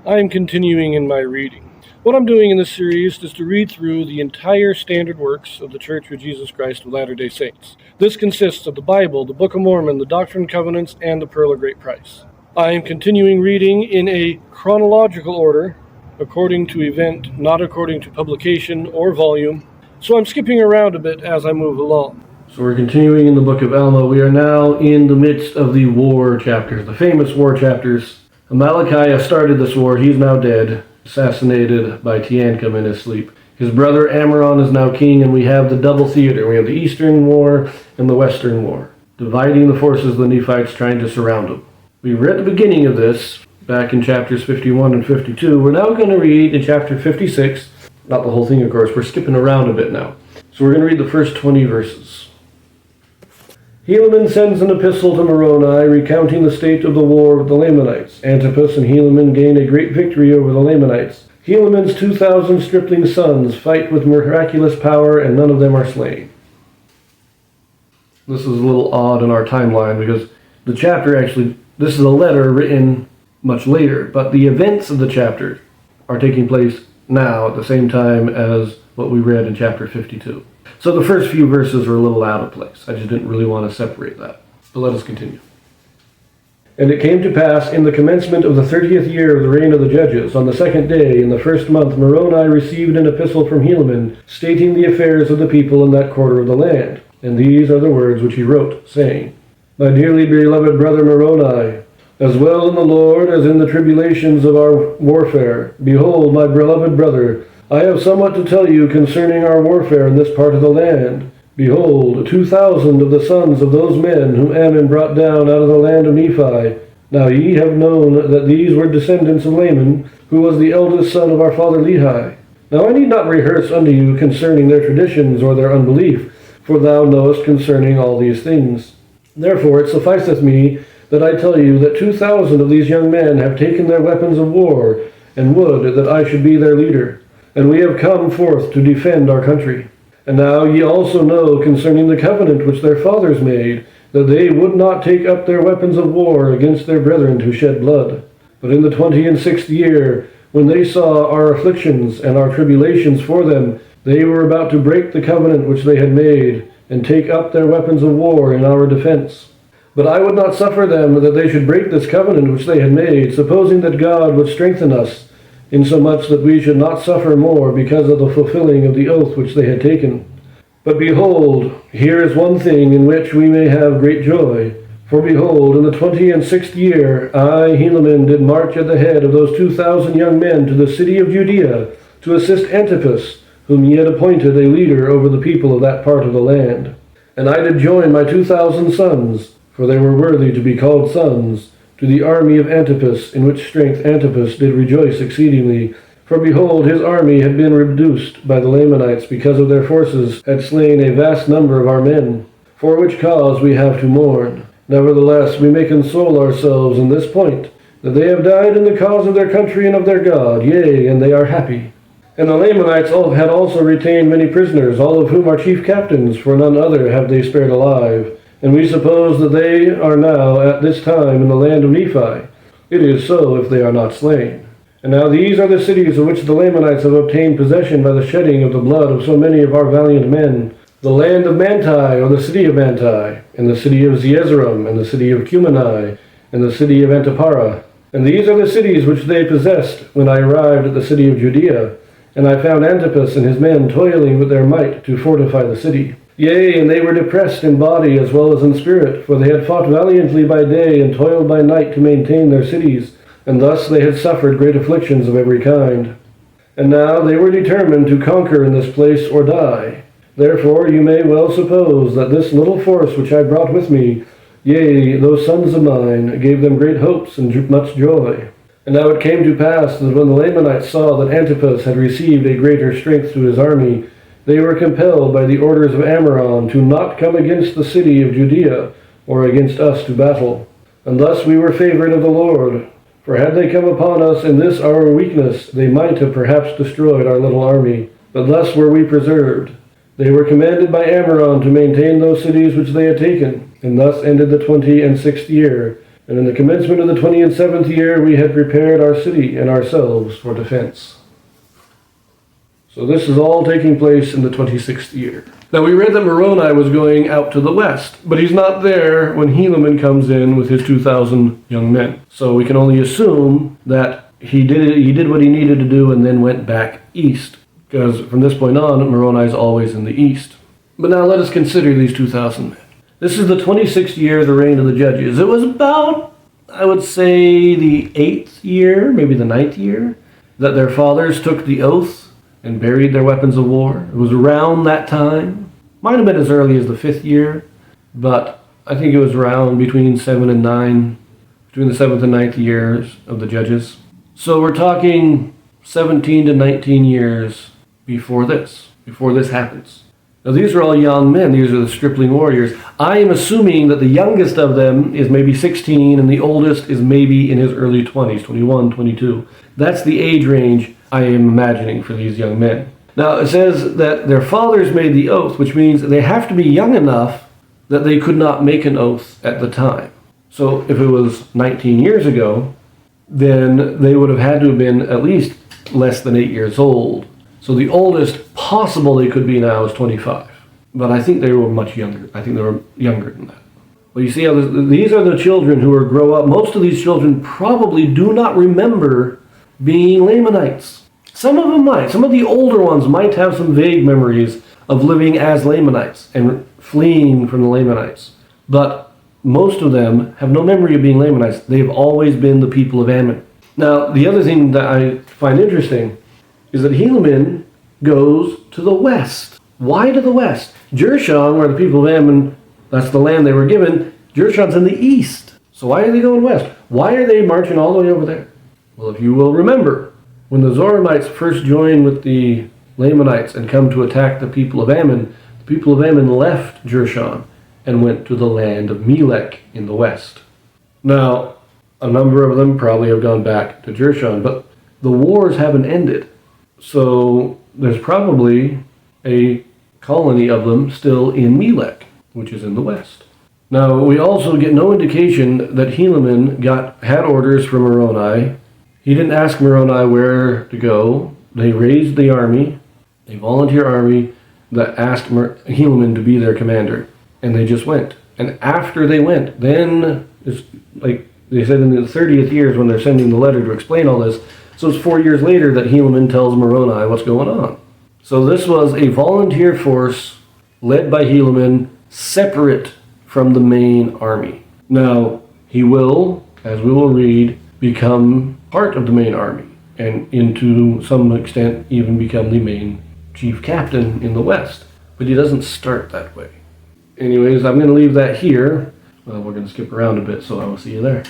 I am continuing in my reading. What I'm doing in this series is to read through the entire standard works of the Church of Jesus Christ of Latter-day Saints. This consists of the Bible, the Book of Mormon, the Doctrine and Covenants, and the Pearl of Great Price. I am continuing reading in a chronological order, according to event, not according to publication or volume, so I'm skipping around a bit as I move along. So we're continuing in the Book of Alma. We are now in the midst of the war chapters, the famous war chapters. Amalickiah started this war. He's now dead, assassinated by Teancum in his sleep. His brother Ammoron is now king, and we have the double theater. We have the Eastern War and the Western War, dividing the forces of the Nephites, trying to surround them. We were at the beginning of this, back in chapters 51 and 52. We're now going to read in chapter 56, not the whole thing, of course. We're skipping around a bit now. So we're going to read the first 20 verses. Helaman sends an epistle to Moroni, recounting the state of the war with the Lamanites. Antipus and Helaman gain a great victory over the Lamanites. Helaman's 2,000 stripling sons fight with miraculous power, and none of them are slain. This is a little odd in our timeline, because the chapter actually, this is a letter written much later, but the events of the chapter are taking place now at the same time as what we read in chapter 52. So the first few verses are a little out of place. I just didn't really want to separate that. But let us continue. And it came to pass in the commencement of the 30th year of the reign of the judges, on the second day, in the first month, Moroni received an epistle from Helaman, stating the affairs of the people in that quarter of the land. And these are the words which he wrote, saying, My dearly beloved brother Moroni, as well in the Lord as in the tribulations of our warfare, behold, my beloved brother, I have somewhat to tell you concerning our warfare in this part of the land. Behold, 2,000 of the sons of those men whom Ammon brought down out of the land of Nephi. Now ye have known that these were descendants of Laman, who was the eldest son of our father Lehi. Now I need not rehearse unto you concerning their traditions or their unbelief, for thou knowest concerning all these things. Therefore it sufficeth me that I tell you that 2,000 of these young men have taken their weapons of war, and would that I should be their leader. And we have come forth to defend our country. And now ye also know concerning the covenant which their fathers made, that they would not take up their weapons of war against their brethren to shed blood. But in the 26th year, when they saw our afflictions and our tribulations for them, they were about to break the covenant which they had made, and take up their weapons of war in our defense. But I would not suffer them that they should break this covenant which they had made, supposing that God would strengthen us, insomuch that we should not suffer more because of the fulfilling of the oath which they had taken. But behold, here is one thing in which we may have great joy. For behold, in the 26th year, I, Helaman, did march at the head of those 2,000 young men to the city of Judea, to assist Antipus, whom ye had appointed a leader over the people of that part of the land. And I did join my 2,000 sons, for they were worthy to be called sons, to the army of Antipus, in which strength Antipus did rejoice exceedingly. For behold, his army had been reduced by the Lamanites, because of their forces had slain a vast number of our men, for which cause we have to mourn. Nevertheless, we may console ourselves in this point, that they have died in the cause of their country and of their God, yea, and they are happy. And the Lamanites had also retained many prisoners, all of whom are chief captains, for none other have they spared alive. And we suppose that they are now at this time in the land of Nephi. It is so if they are not slain. And now these are the cities of which the Lamanites have obtained possession by the shedding of the blood of so many of our valiant men. The land of Manti, or the city of Manti, and the city of Zeezrom, and the city of Cumeni, and the city of Antipara. And these are the cities which they possessed when I arrived at the city of Judea. And I found Antipus and his men toiling with their might to fortify the city. Yea, and they were depressed in body as well as in spirit, for they had fought valiantly by day and toiled by night to maintain their cities, and thus they had suffered great afflictions of every kind. And now they were determined to conquer in this place or die. Therefore you may well suppose that this little force which I brought with me, yea, those sons of mine, gave them great hopes and much joy. And now it came to pass that when the Lamanites saw that Antipus had received a greater strength to his army, they were compelled by the orders of Ammoron to not come against the city of Judea, or against us to battle. And thus we were favored of the Lord. For had they come upon us in this our weakness, they might have perhaps destroyed our little army. But thus were we preserved. They were commanded by Ammoron to maintain those cities which they had taken. And thus ended the 26th year. And in the commencement of the 27th year, we had prepared our city and ourselves for defense. So this is all taking place in the 26th year. Now we read that Moroni was going out to the west, but he's not there when Helaman comes in with his 2,000 young men. So we can only assume that he did what he needed to do and then went back east, because from this point on, Moroni is always in the east. But now let us consider these 2,000 men. This is the 26th year of the reign of the judges. It was about, I would say, the 8th year, maybe the 9th year, that their fathers took the oath and buried their weapons of war. It was around that time. Might have been as early as the 5th year, but I think it was around between 7 and 9, between the 7th and 9th years of the judges. So we're talking 17 to 19 years before this happens. Now these are all young men. These are the stripling warriors. I am assuming that the youngest of them is maybe 16 and the oldest is maybe in his early 20s, 21, 22. That's the age range I am imagining for these young men. Now it says that their fathers made the oath, which means they have to be young enough that they could not make an oath at the time. So if it was 19 years ago, then they would have had to have been at least less than 8 years old. So the oldest possible they could be now is 25. But I think they were much younger. I think they were younger than that. Well, you see how these are the children who grow up. Most of these children probably do not remember being Lamanites. Some of them might. Some of the older ones might have some vague memories of living as Lamanites and fleeing from the Lamanites. But most of them have no memory of being Lamanites. They've always been the people of Ammon. Now, the other thing that I find interesting is that Helaman goes to the west. Why to the west? Jershon, where the people of Ammon, that's the land they were given, Jershon's in the east. So why are they going west? Why are they marching all the way over there? Well, if you will remember, when the Zoramites first joined with the Lamanites and come to attack the people of Ammon left Jershon and went to the land of Melech in the west. Now, a number of them probably have gone back to Jershon, but the wars haven't ended. So there's probably a colony of them still in Melech, which is in the west. Now, we also get no indication that Helaman had orders from Moroni. He didn't ask Moroni where to go. They raised the army, a volunteer army that asked Helaman to be their commander. And they just went. And after they went, then, it's like they said in the 30th years when they're sending the letter to explain all this, so it's 4 years later that Helaman tells Moroni what's going on. So this was a volunteer force led by Helaman, separate from the main army. Now, he will, as we will read, become part of the main army, and to some extent even become the main chief captain in the west. But he doesn't start that way. Anyways, I'm going to leave that here. Well, we're going to skip around a bit, so I will see you there.